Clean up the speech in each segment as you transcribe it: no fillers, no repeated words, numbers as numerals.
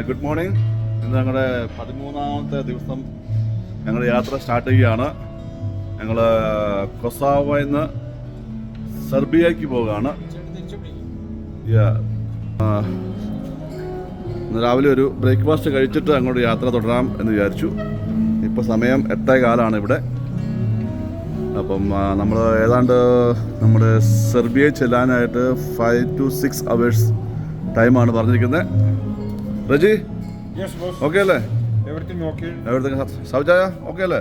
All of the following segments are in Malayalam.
Good morning. ഇന്ന് ഞങ്ങളുടെ 13ാമത്തെ ദിവസം ഞങ്ങൾ യാത്ര സ്റ്റാർട്ട് ചെയ്യുകയാണ്. ഞങ്ങൾ കൊസാവോയിൽ നിന്ന് സെർബിയയ്ക്ക് പോവുകയാണ്. ഇന്ന് രാവിലെ ഒരു ബ്രേക്ക്ഫാസ്റ്റ് കഴിച്ചിട്ട് അങ്ങോട്ട് യാത്ര തുടരാം എന്ന് വിചാരിച്ചു. ഇപ്പോൾ സമയം 8:15 ഇവിടെ. അപ്പം നമ്മൾ ഏതാണ്ട് നമ്മുടെ സെർബിയയിൽ ചെല്ലാനായിട്ട് 5 to 6 hours ടൈമാണ് പറഞ്ഞിരിക്കുന്നത്. റജി ഓക്കെ അല്ലേ? സൗജായ ഓക്കെ അല്ലേ?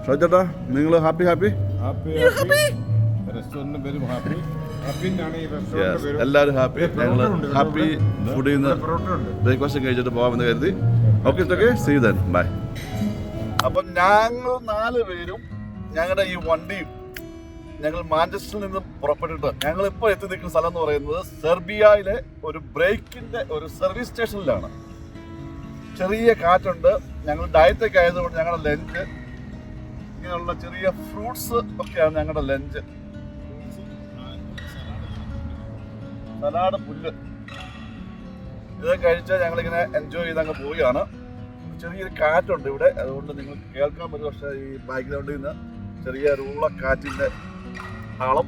സൗജേട്ടാ നിങ്ങൾ ഹാപ്പി? എല്ലാവരും ഹാപ്പി. ഞങ്ങൾ ഹാപ്പി ഫുഡിൽ നിന്ന് ബ്രേക്ക്ഫാസ്റ്റ് കഴിച്ചിട്ട് പോകാമെന്ന് കരുതി. Okay see then bye. അപ്പം ഞങ്ങൾ 4 പേരും ഞങ്ങളുടെ ഈ വണ്ടിയും ഞങ്ങൾ മാഞ്ചസ്റ്ററിൽ നിന്ന് പുറപ്പെട്ടിട്ട് ഞങ്ങൾ ഇപ്പോൾ എത്തി നിൽക്കുന്ന സ്ഥലം എന്ന് പറയുന്നത് സെർബിയയിലെ ഒരു ബ്രേക്കിന്റെ ഒരു സർവീസ് സ്റ്റേഷനിലാണ്. ചെറിയ കാറ്റുണ്ട്. ഞങ്ങൾ ഡയറ്റൊക്കെ ആയതുകൊണ്ട് ഞങ്ങളുടെ ലഞ്ച് ഇങ്ങനെയുള്ള ചെറിയ ഫ്രൂട്ട്സ് ഒക്കെയാണ് ഞങ്ങളുടെ ലഞ്ച്. സലാഡ്, പുല്ല് ഇതൊക്കെ കഴിച്ചാൽ ഞങ്ങളിങ്ങനെ എൻജോയ് ചെയ്ത് അങ്ങ് പോവുകയാണ്. ചെറിയൊരു കാറ്റുണ്ട് ഇവിടെ, അതുകൊണ്ട് നിങ്ങൾക്ക് കേൾക്കാൻ പറ്റും. പക്ഷേ ഈ ബാക്ക്ഗ്രൗണ്ടിൽ നിന്ന് ചെറിയ റൂള കാറ്റിന്റെ താളം.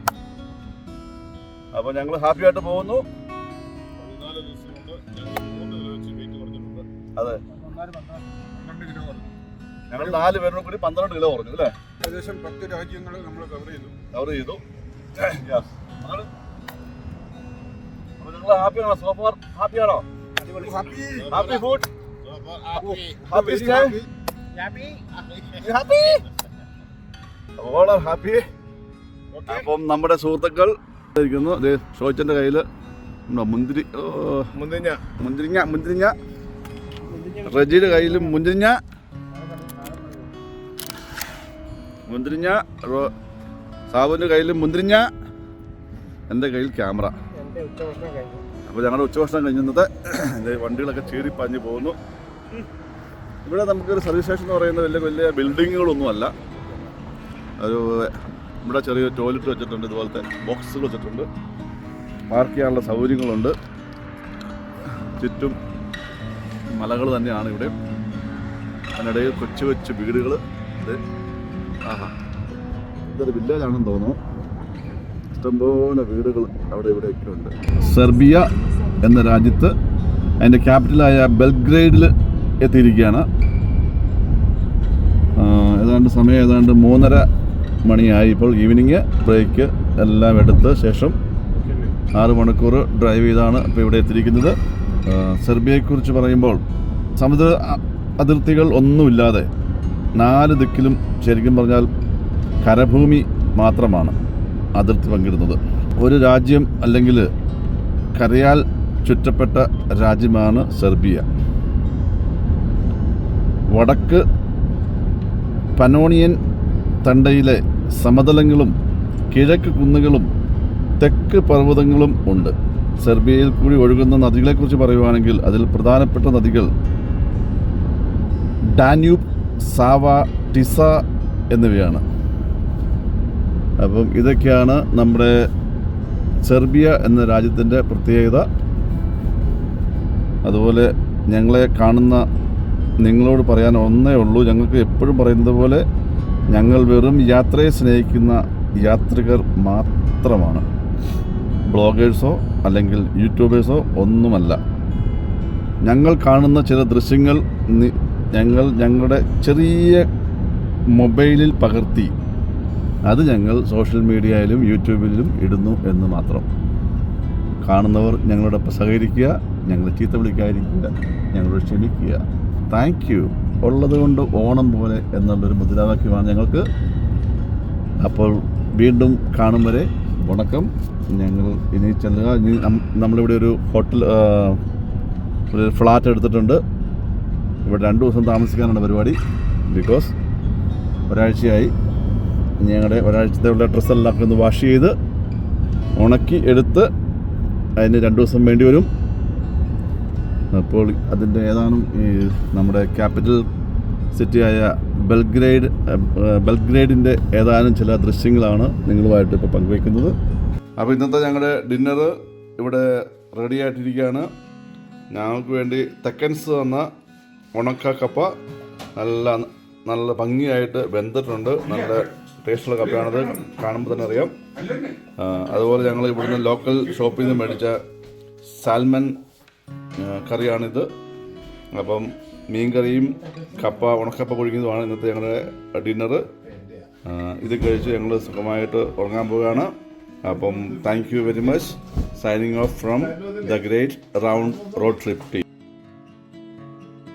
അപ്പോൾ ഞങ്ങൾ ഹാപ്പി ആയിട്ട് പോകുന്നു. അതെ, ഞങ്ങൾ 4 പേരും കൂടി 12 കിലോ കുറഞ്ഞു അല്ലേ? ഏകദേശം 10 രാജ്യങ്ങൾ നമ്മൾ കവർ ചെയ്തു. അപ്പോൾ നിങ്ങൾ ഹാപ്പിയാണോ? സോഫാർ ഹാപ്പിയാണോ? Happy food, happy stay, happy, all are happy. അപ്പം നമ്മുടെ സുഹൃത്തുക്കൾ ഇരിക്കുന്നു. ഷോയിച്ചന്റെ കയ്യിൽ മുന്തിരിങ്ങ, റജിയുടെ കയ്യിൽ മുന്തിരിങ്ങ, സാബുവിന്റെ കയ്യിൽ മുന്തിരിങ്ങ, എൻ്റെ കയ്യിൽ ക്യാമറ. അപ്പോൾ ഞങ്ങളുടെ ഉച്ചഭക്ഷണം കഴിഞ്ഞത് വണ്ടികളൊക്കെ ചീറിപ്പാഞ്ഞ് പോകുന്നു. ഇവിടെ നമുക്കൊരു സർവീസ് സ്റ്റേഷൻ എന്ന് പറയുന്നത് വലിയ ബിൽഡിങ്ങുകളൊന്നുമല്ല. ഇവിടെ ചെറിയ ടോയ്ലറ്റ് വെച്ചിട്ടുണ്ട്, ഇതുപോലത്തെ ബോക്സുകൾ വെച്ചിട്ടുണ്ട്, പാർക്ക് ചെയ്യാനുള്ള സൗകര്യങ്ങളുണ്ട്. ചുറ്റും മലകൾ തന്നെയാണ് ഇവിടെ. അതിനിടയിൽ കൊച്ചു വീടുകൾ. ഇതൊരു വില്ലേജാണെന്ന് തോന്നുന്നു. ഇഷ്ടംപോലെ വീടുകൾ അവിടെ ഇവിടെയൊക്കെ ഉണ്ട്. സെർബിയ എന്ന രാജ്യത്ത് അതിൻ്റെ ക്യാപിറ്റലായ ബെൽഗ്രേഡിൽ എത്തിയിരിക്കുകയാണ്. സമയം ഏതാണ്ട് 3:30 മണിയായി. ഇപ്പോൾ ഈവനിങ് ബ്രേക്ക് എല്ലാം എടുത്ത ശേഷം 6 മണിക്കൂർ ഡ്രൈവ് ചെയ്താണ് ഇപ്പോൾ ഇവിടെ എത്തിയിരിക്കുന്നത്. സെർബിയയെക്കുറിച്ച് പറയുമ്പോൾ സമുദ്ര അതിർത്തികൾ ഒന്നുമില്ലാതെ 4 ദിക്കിലും ശരിക്കും പറഞ്ഞാൽ കരഭൂമി മാത്രമാണ് അതിർത്തി പങ്കിടുന്നത്. ഒരു രാജ്യം അല്ലെങ്കിൽ കരയാൽ ചുറ്റപ്പെട്ട രാജ്യമാണ് സെർബിയ. വടക്ക് പനോണിയൻ തണ്ടയിലെ സമതലങ്ങളും കിഴക്ക് കുന്നുകളും തെക്ക് പർവ്വതങ്ങളും ഉണ്ട്. സെർബിയയിൽ കൂടി ഒഴുകുന്ന നദികളെക്കുറിച്ച് പറയുവാണെങ്കിൽ അതിൽ പ്രധാനപ്പെട്ട നദികൾ ഡാന്യൂബ്, സാവ, ടിസ എന്നിവയാണ്. അപ്പം ഇതൊക്കെയാണ് നമ്മുടെ സെർബിയ എന്ന രാജ്യത്തിൻ്റെ പ്രത്യേകത. അതുപോലെ ഞങ്ങളെ കാണുന്ന നിങ്ങളോട് പറയാൻ ഒന്നേ ഉള്ളൂ. ഞങ്ങൾക്ക് എപ്പോഴും പറയുന്നത് പോലെ ഞങ്ങൾ വെറും യാത്രയെ സ്നേഹിക്കുന്ന യാത്രികർ മാത്രമാണ്. ബ്ലോഗേഴ്സോ അല്ലെങ്കിൽ യൂട്യൂബേഴ്സോ ഒന്നുമല്ല. ഞങ്ങൾ കാണുന്ന ചില ദൃശ്യങ്ങൾ ഞങ്ങളുടെ ചെറിയ മൊബൈലിൽ പകർത്തി അത് ഞങ്ങൾ സോഷ്യൽ മീഡിയയിലും യൂട്യൂബിലും ഇടുന്നു എന്ന് മാത്രം. കാണുന്നവർ ഞങ്ങളോടൊപ്പം സഹകരിക്കുക, ഞങ്ങൾ ചീത്ത വിളിക്കാതിരിക്കുക, ഞങ്ങളോട് ക്ഷമിക്കുക. Thank you. ഉള്ളതുകൊണ്ട് ഓണം പോലെ എന്നുള്ളൊരു മുദ്രാവാക്യമാണ് ഞങ്ങൾക്ക്. അപ്പോൾ വീണ്ടും കാണും വരെ വണക്കം. ഞങ്ങൾ ഇനി ചെല്ലുക. ഇനി നമ്മളിവിടെ ഒരു ഒരു ഫ്ലാറ്റ് എടുത്തിട്ടുണ്ട്. ഇവിടെ 2 ദിവസം താമസിക്കാനാണ് പരിപാടി. ബിക്കോസ് ഒരാഴ്ചയായി. ഞങ്ങളുടെ ഒരാഴ്ചത്തെ ഉള്ള ഡ്രസ്സെല്ലാം ഒന്ന് വാഷ് ചെയ്ത് ഉണക്കി എടുത്ത് അതിന് 2 ദിവസം വേണ്ടി വരും. അപ്പോൾ അതിൻ്റെ ഏതാനും ഈ നമ്മുടെ ക്യാപിറ്റൽ സിറ്റിയായ ബെൽഗ്രേഡിൻ്റെ ഏതാനും ചില ദൃശ്യങ്ങളാണ് നിങ്ങളുമായിട്ട് ഇപ്പോൾ പങ്കുവയ്ക്കുന്നത്. അപ്പോൾ ഇന്നത്തെ ഞങ്ങളുടെ ഡിന്നർ ഇവിടെ റെഡി ആയിട്ടിരിക്കുകയാണ്. ഞങ്ങൾക്ക് വേണ്ടി തെക്കൻസ് തന്ന ഉണക്ക കപ്പ നല്ല ഭംഗിയായിട്ട് വെന്തിട്ടുണ്ട്. നല്ല ടേസ്റ്റുള്ള കപ്പയാണത്, കാണുമ്പോൾ തന്നെ അറിയാം. അതുപോലെ ഞങ്ങൾ ഇവിടുന്ന് ലോക്കൽ ഷോപ്പിൽ നിന്ന് മേടിച്ച സാൽമൺ കറിയാണിത്. അപ്പം മീൻകറിയും ഉണക്കപ്പ പുഴുങ്ങിയതുമാണ് ഇന്നത്തെ ഞങ്ങളുടെ ഡിന്നർ. ഇത് കഴിച്ച് ഞങ്ങൾ സുഖമായിട്ട് ഉറങ്ങാൻ പോവുകയാണ്. അപ്പം thank you very much. Signing off from the great round road trip team.